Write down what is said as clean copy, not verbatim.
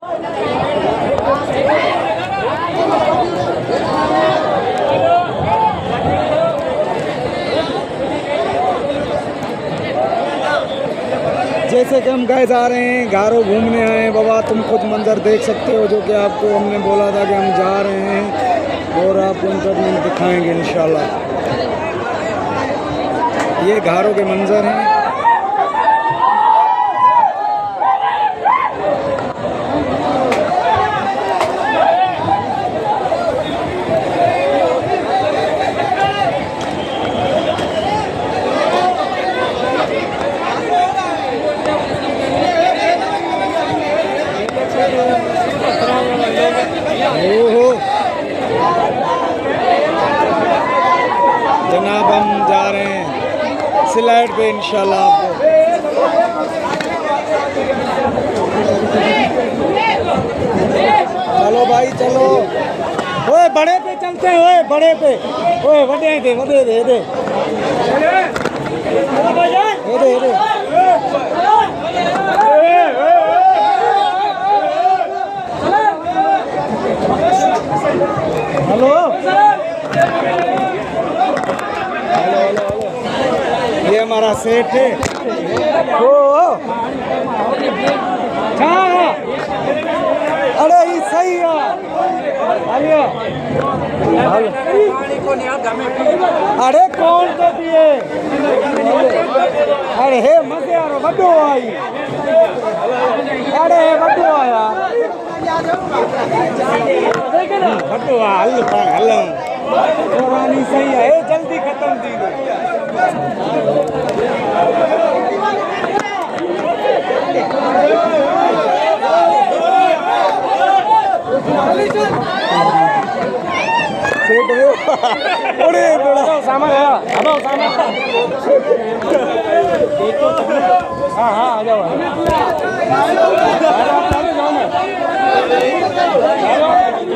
जैसे कि हम गाइस आ रहे हैं गारो घूमने आए हैं बाबा, तुम खुद मंजर देख सकते हो जो कि आपको हमने बोला था कि हम जा रहे हैं और आपको इंटरनेट दिखाएंगे इंशाल्लाह। ये गारो के मंजर हैं। जनाब हम जा रहे हैं स्लाइड पे इंशाल्लाह आपको। चलो भाई चलो, ओए बड़े पे चलते हैं, ओए बड़े पे, ओए वडे दे वडे दे दे हेलो। ये हमारा सेठ है। अरे ये सही है। अरे कौन तो दिए? अरे हे मजे आ रहा बड्डो आई। अरे बड्डो आया बड्डो हल पुरानी सही है, जल्दी खत्म थी। सामान है, हाँ हाँ आ जाओ।